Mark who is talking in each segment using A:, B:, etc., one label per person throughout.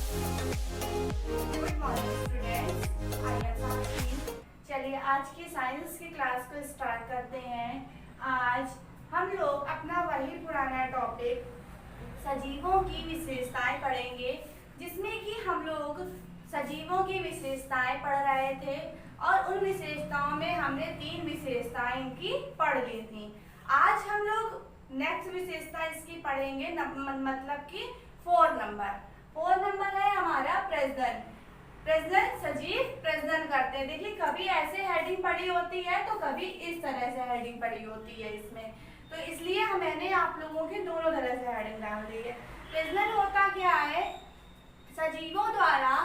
A: Good morning students, I am Sakshi. चलिए आज की साइंस की क्लास को स्टार्ट करते हैं। आज हम लोग अपना वही पुराना टॉपिक सजीवों की विशेषताएं पढ़ेंगे, जिसमें कि हम लोग सजीवों की विशेषताएं पढ़ रहे थे और उन विशेषताओं में हमने 3 विशेषताएं इनकी पढ़ ली थी। आज हम लोग नेक्स्ट विशेषता इसकी पढ़ेंगे, मतलब कि 4 नंबर है हमारा प्रजनन। प्रजनन, सजीव प्रजनन करते हैं। देखिए कभी ऐसे हेडिंग पड़ी होती है तो कभी इस तरह से हेडिंग पड़ी होती है इसमें, तो इसलिए मैंने आप लोगों की दोनों तरह से हेडिंग डाल दी है। प्रजनन होता क्या है? सजीवों द्वारा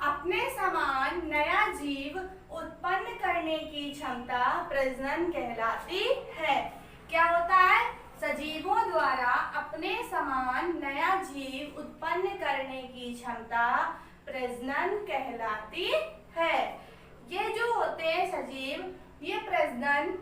A: अपने समान नया जीव उत्पन्न करने की क्षमता प्रजनन कहलाती है। क्या होता है? सजीवों द्वारा अपने समान नया जीव उत्पन्न करने की क्षमता प्रजनन कहलाती है। ये जो होते हैं सजीव, ये प्रजनन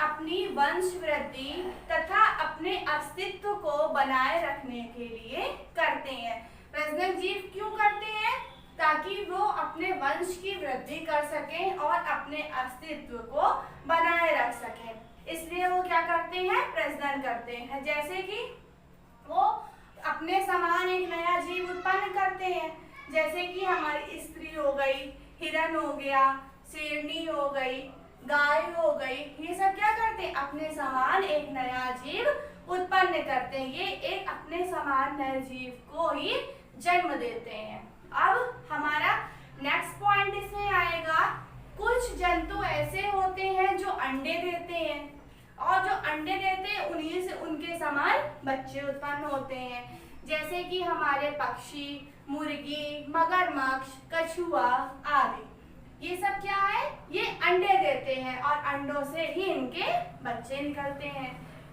A: अपनी वंश वृद्धि तथा अपने अस्तित्व को बनाए रखने के लिए करते हैं। प्रजनन जीव क्यों करते हैं? ताकि वो अपने वंश की वृद्धि कर सकें और अपने अस्तित्व को बनाए रख सकें, इसलिए वो क्या करते हैं? प्रजनन करते हैं। जैसे कि वो अपने समान एक नया जीव उत्पन्न करते हैं, जैसे कि हमारी स्त्री हो गई, हिरन हो गया, शेरनी हो गई, गाय हो गई, ये सब क्या करते हैं? अपने समान एक नया जीव उत्पन्न करते हैं। ये एक अपने समान नए जीव को ही जन्म देते हैं। अब हमारा नेक्स्ट पॉइंट इसमें आएगा, कुछ जंतु ऐसे होते हैं जो अंडे देते हैं, और जो अंडे देते हैं उन्हीं से उनके समान बच्चे उत्पन्न होते हैं। जैसे कि हमारे पक्षी, मुर्गी, मगरमच्छ, कछुआ आदि, ये सब क्या है? ये अंडे देते हैं और अंडों से ही इनके बच्चे निकलते हैं।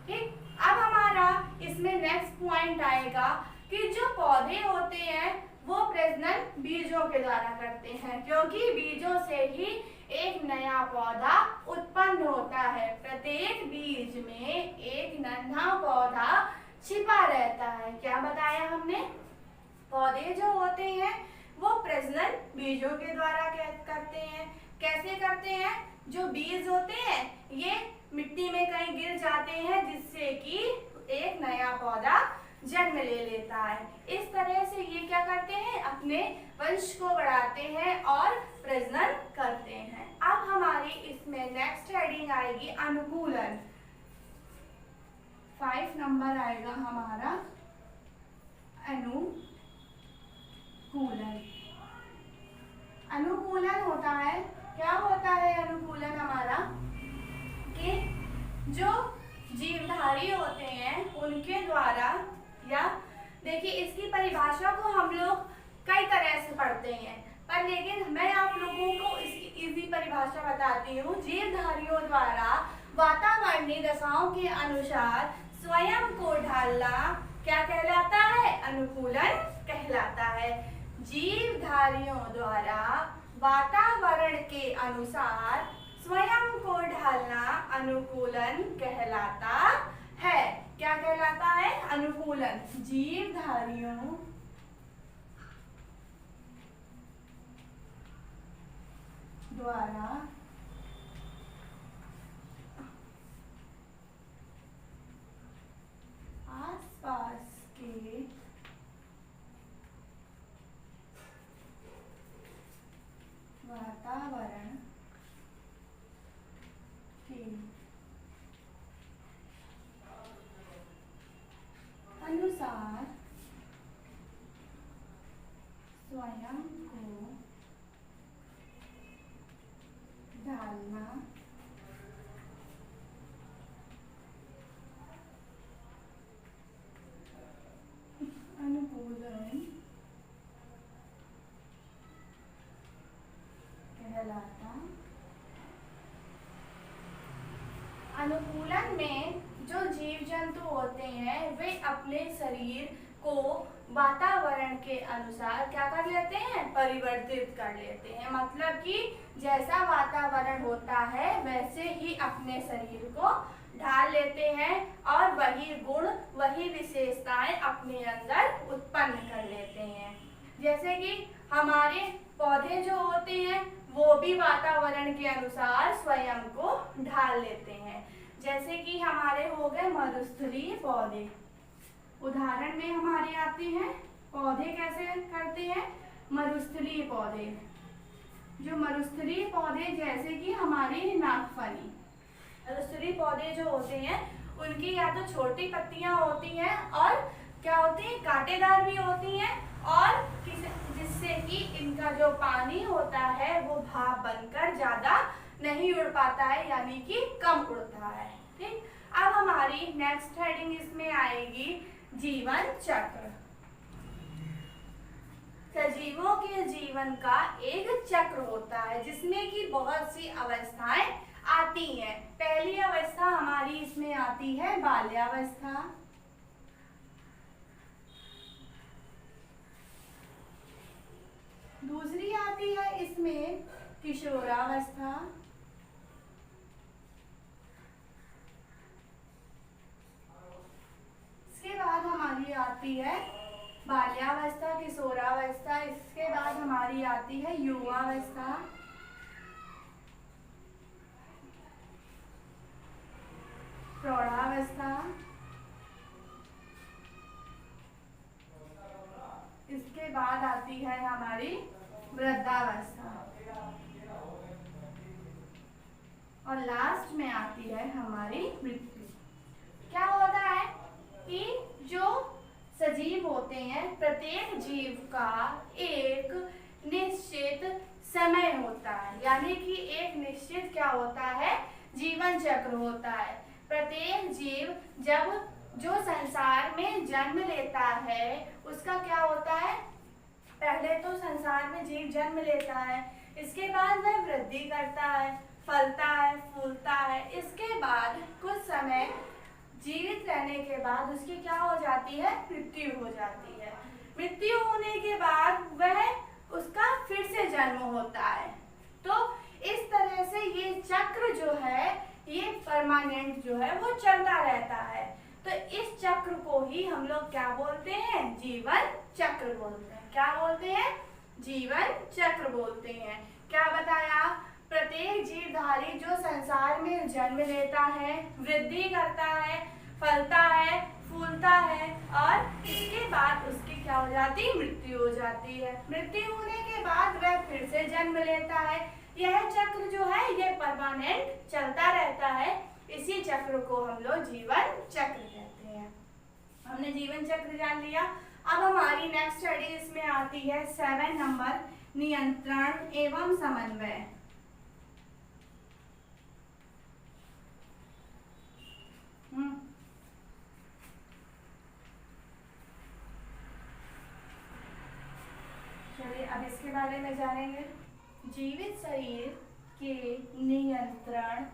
A: ठीक, अब हमारा इसमें नेक्स्ट पॉइंट आएगा कि जो पौधे होते हैं वो प्रजनन बीजों के द्वारा करते हैं, क्योंकि बीजों से ही एक नया पौधा उत्पन्न होता है। प्रत्येक बीज में एक नन्हा पौधा छिपा रहता है। क्या बताया हमने? पौधे जो होते हैं वो प्रजनन बीजों के द्वारा करते हैं। कैसे करते हैं? जो बीज होते हैं ये मिट्टी में कहीं गिर जाते हैं, जिससे कि एक नया पौधा जन्म ले लेता है। इस तरह से ये क्या करते हैं? अपने वंश को बढ़ाते हैं और प्रजनन करते हैं। अब हमारी इसमें नेक्स्ट हेडिंग आएगी अनुकूलन। 5 नंबर आएगा हमारा अनुकूलन। अनुकूलन होता है, क्या होता है अनुकूलन हमारा? कि जो जीवधारी होते हैं उनके द्वारा, या देखिए इसकी परिभाषा को हम लोग कई तरह से पढ़ते हैं, पर लेकिन मैं आप लोगों को इसकी इजी परिभाषा बताती हूँ। जीवधारियों द्वारा वातावरणीय दशाओं के अनुसार स्वयं को ढालना क्या कहलाता है? अनुकूलन कहलाता है। जीवधारियों द्वारा वातावरण के अनुसार स्वयं को ढालना अनुकूलन कहलाता है। क्या कहलाता है? अनुकूलन। जीवधारियों द्वारा आसपास के वातावरण के अनुसार स्वयं को ढालना अनुकूलन कहलाता। अनुकूलन में जो जीव जंतु होते हैं वे अपने शरीर को वातावरण के अनुसार क्या कर लेते हैं? परिवर्तित कर लेते हैं। मतलब कि जैसा वातावरण होता है वैसे ही अपने शरीर को ढाल लेते हैं और वही गुण, वही विशेषताएं अपने अंदर उत्पन्न कर लेते हैं। जैसे कि हमारे पौधे जो होते हैं वो भी वातावरण के अनुसार स्वयं को ढाल लेते हैं। जैसे कि हमारे हो गए मरुस्थलीय पौधे, उदाहरण में हमारे आते हैं पौधे कैसे करते हैं, मरुस्थलीय पौधे। जो मरुस्थलीय पौधे जैसे कि हमारे नागफनी, मरुस्थलीय पौधे जो होते हैं उनकी या तो छोटी पत्तियां होती हैं और क्या होती हैं, कांटेदार भी होती हैं, और जिससे कि इनका जो पानी होता है वो भाप बनकर ज्यादा नहीं उड़ पाता है, यानी कि कम उड़ता है। ठीक, अब हमारी नेक्स्ट हेडिंग इसमें आएगी जीवन चक्र। सजीवों के जीवन का एक चक्र होता है जिसमें कि बहुत सी अवस्थाएं आती हैं। पहली अवस्था हमारी इसमें आती है बाल्यावस्था, दूसरी आती है इसमें किशोरावस्था, इसके बाद हमारी आती है बाल्यावस्था, किशोरावस्था, इसके बाद हमारी आती है युवावस्था, प्रौढ़ावस्था, इसके बाद आती है हमारी वृद्धावस्था, और लास्ट में आती है हमारी मृत्यु। क्या होता है कि जो सजीव होते हैं, प्रत्येक जीव का एक निश्चित समय होता है, यानी कि एक निश्चित क्या होता है, जीवन चक्र होता है। प्रत्येक जीव जब जो संसार में जन्म लेता है उसका क्या होता है, पहले तो संसार में जीव जन्म लेता है, इसके बाद वह वृद्धि करता है, फलता है, फूलता है, इसके बाद कुछ समय जीवित रहने के बाद उसकी क्या हो जाती है, मृत्यु हो जाती है। मृत्यु होने के बाद वह उसका फिर से जन्म होता है। तो इस तरह से ये चक्र जो है ये परमानेंट जो है वो चलता रहता है। तो इस चक्र को ही हम लोग क्या बोलते हैं, जीवन चक्र बोलते हैं। क्या बोलते हैं, जीवन चक्र बोलते हैं। क्या बताया, प्रत्येक जीवधारी जो संसार में जन्म लेता है, वृद्धि करता है, फलता है, फूलता है, और इसके बाद उसकी क्या हो जाती है, मृत्यु हो जाती है। मृत्यु होने के बाद वह फिर से जन्म लेता है। यह चक्र जो है ये परमानेंट चलता रहता है, इसी चक्र को हम लोग जीवन चक्र कहते हैं। हमने जीवन चक्र जान लिया। अब हमारी नेक्स्ट स्टडी इसमें आती है 7 नंबर, नियंत्रण एवं समन्वय। चलिए अब इसके बारे में जानेंगे। जीवित शरीर के नियंत्रण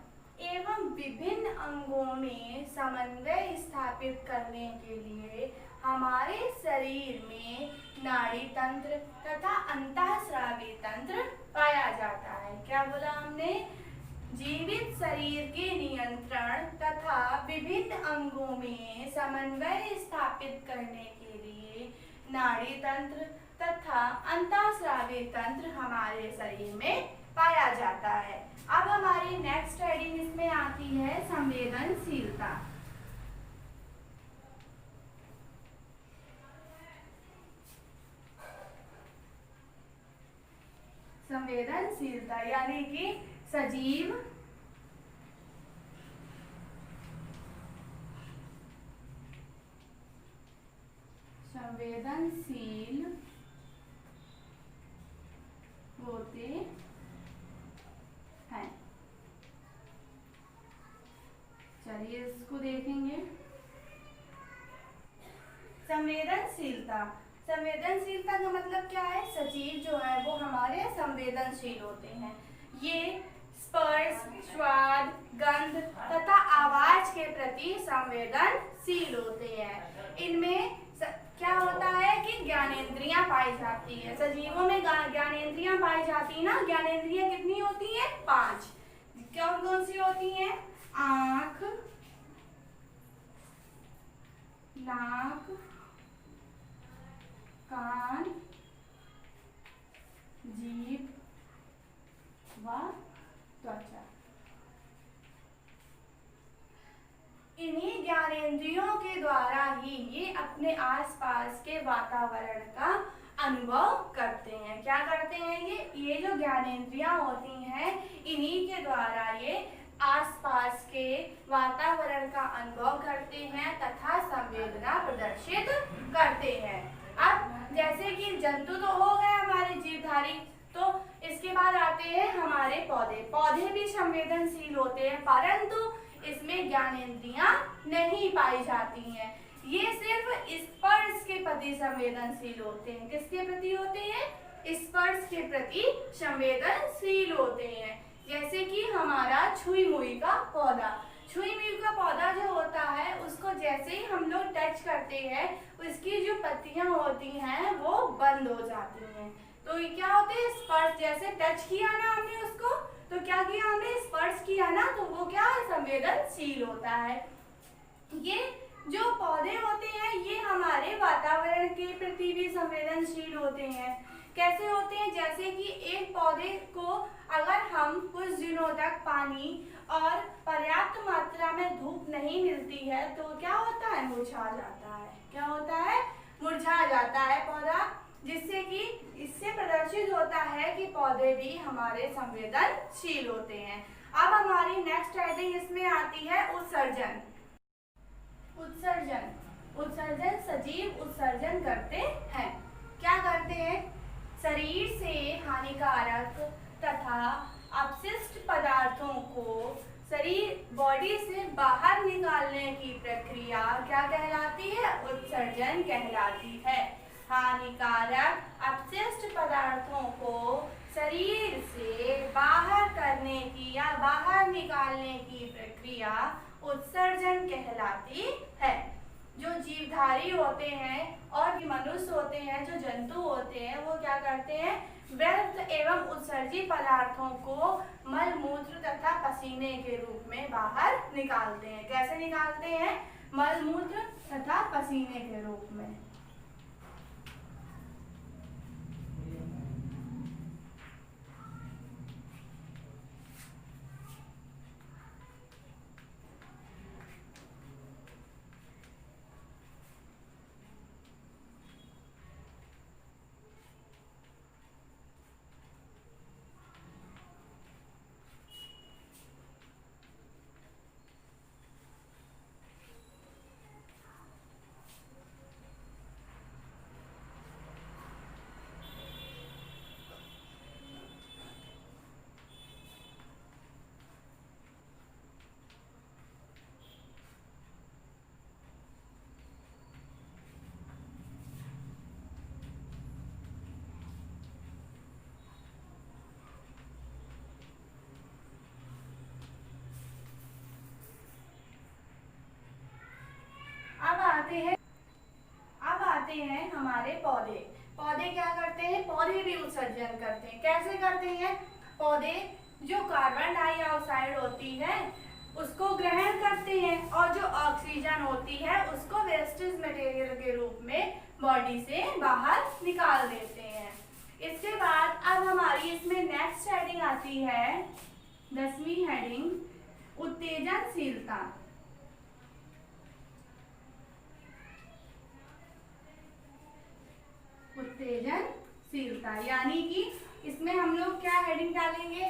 A: एवं विभिन्न अंगों में समन्वय स्थापित करने के लिए हमारे शरीर में नाड़ी तंत्र तथा अंतःस्रावी तंत्र पाया जाता है। क्या बोला हमने, जीवित शरीर के नियंत्रण तथा विभिन्न अंगों में समन्वय स्थापित करने के लिए नाड़ी तंत्र तथा अंतःस्रावी तंत्र हमारे शरीर में पाया जाता है। अब हमारी नेक्स्ट हेडिंग इसमें आती है संवेदनशीलता। संवेदनशीलता यानी कि सजीव संवेदनशील होते हैं। चलिए इसको देखेंगे। संवेदनशीलता, संवेदनशीलता का मतलब क्या है, सजीव जो है वो हमारे संवेदनशील होते हैं। ये स्पर्श, स्वाद, गंध तथा आवाज के प्रति संवेदनशील होते हैं। इनमें क्या होता है कि ज्ञानेंद्रियां पाई जाती है। सजीवों में ज्ञानेंद्रियां पाई जाती है ना। ज्ञानेंद्रियां कितनी होती हैं, 5। कौन कौन सी होती हैं, आँख, नाक, कान, द्वारा ही ये अपने आसपास के वातावरण का अनुभव करते हैं। क्या करते हैं? ये जो ज्ञानेंद्रियां होती हैं, इन्हीं के द्वारा ये आसपास के वातावरण का अनुभव करते हैं तथा संवेदना प्रदर्शित करते हैं। अब जैसे कि जंतु तो हो गए हमारे जीवधारी, तो इसके बाद आते हैं हमारे पौधे। पौधे भी संवेदनशील होते हैं, परंतु इसमें ज्ञानेंद्रियां नहीं पाई जाती हैं। ये सिर्फ स्पर्श के प्रति संवेदनशील होते हैं। किसके प्रति होते हैं? स्पर्श के प्रति संवेदनशील होते हैं। जैसे कि हमारा छुई मुई का पौधा। छुई मुई का पौधा जो होता है, उसको जैसे ही हम लोग टच करते हैं, उसकी जो पत्तियां होती हैं वो बंद हो जाती हैं। तो ये क्या होते हैं? स्पर्श। जैसे टच किया ना हमने उसको, तो क्या किया हमने? स्पर्श किया ना, तो वो क्या है? संवेदनशील होता है। ये जो पौधे होते हैं, ये हमारे वातावरण के प्रति भी संवेदनशील होते हैं। कैसे होते हैं? जैसे कि एक पौधे को अगर हम कुछ दिनों तक पानी और पर्याप्त मात्रा में धूप नहीं मिलती है, तो क्या होता है? मुरझा जाता है। क्या होता है? मुरझा जाता है पौधा, जिससे कि इससे प्रदर्शित होता है कि पौधे भी हमारे संवेदनशील होते हैं। अब हमारी नेक्स्ट हेडिंग इसमें आती है उत्सर्जन। उत्सर्जन। उत्सर्जन सजीव उत्सर्जन करते हैं। क्या करते हैं? शरीर से हानिकारक तथा अपशिष्ट पदार्थों को शरीर बॉडी से बाहर निकालने की प्रक्रिया क्या कहलाती है? उत्सर्जन कहलाती है। हानिकारक अपशिष्ट पदार्थों को शरीर से बाहर करने की या बाहर निकालने की प्रक्रिया उत्सर्जन कहलाती है। जो जीवधारी होते हैं और मनुष्य होते हैं, जो जंतु होते हैं, वो क्या करते हैं? व्यर्थ एवं उत्सर्जित पदार्थों को मल मूत्र तथा पसीने के रूप में बाहर निकालते हैं। कैसे निकालते हैं? मल मूत्र तथा पसीने के रूप में। अब आते हैं हमारे पौधे। पौधे क्या करते हैं? पौधे भी उत्सर्जन करते हैं। कैसे करते हैं? पौधे जो कार्बन डाइऑक्साइड होती है उसको ग्रहण करते हैं, और जो ऑक्सीजन होती है उसको वेस्टेज मटेरियल के रूप में बॉडी से बाहर निकाल देते हैं। इसके बाद अब हमारी इसमें नेक्स्ट हेडिंग आती है, 10वीं हेडिंग, उत्तेजनशीलता। उत्तेजनशीलता यानी कि इसमें हम लोग क्या हेडिंग डालेंगे?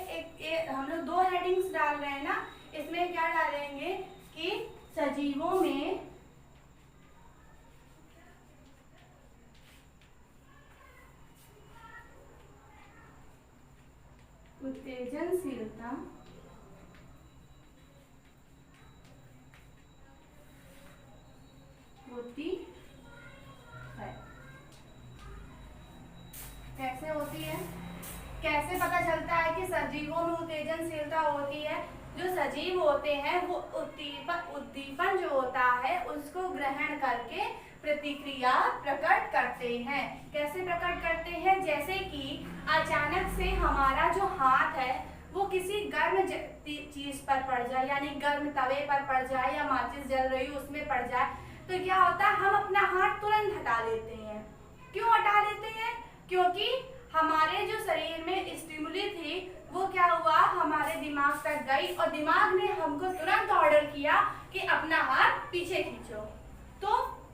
A: हम लोग दो हेडिंग्स डाल रहे हैं ना, इसमें क्या डालेंगे कि सजीवों में उत्तेजनशीलता होती है। कैसे होती है? कैसे पता चलता है कि सजीवों में उत्तेजनशीलता होती है? जो सजीव होते हैं वो उद्दीपन जो होता है उसको ग्रहण करके प्रतिक्रिया प्रकट करते हैं। कैसे प्रकट करते हैं? जैसे कि अचानक से हमारा जो हाथ है वो किसी गर्म चीज पर पड़ जाए, यानी गर्म तवे पर पड़ जाए या माचिस जल रही हो उसमें पड़ जाए, तो क्या होता है? हम अपना हाथ तुरंत हटा लेते हैं। क्यों हटा लेते हैं? क्योंकि हमारे जो शरीर में स्टिमुली थी वो क्या हुआ? हमारे दिमाग तक गई और दिमाग ने हमको तुरंत ऑर्डर किया कि अपना हाथ पीछे खींचो। तो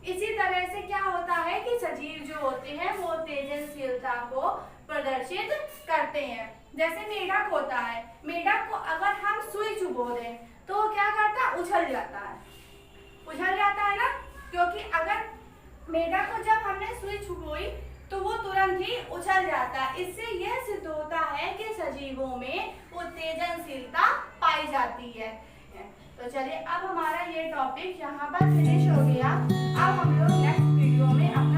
A: इसी तरह से क्या होता है कि सजीव जो होते हैं वो उत्तेजनशीलता को प्रदर्शित करते हैं। जैसे मेढक होता है, मेढक को अगर हम सुई चुभो दें तो वो क्या करता है, उछल जाता है ना, क्योंकि अगर मेढक को जब हमने सुई चुभोई तो वो तुरंत ही उछल जाता है। इससे यह सिद्ध होता है कि सजीवों में उत्तेजनशीलता पाई जाती है। तो चलिए अब हमारा ये टॉपिक यहाँ पर फिनिश हो गया। अब हम लोग नेक्स्ट वीडियो में अपना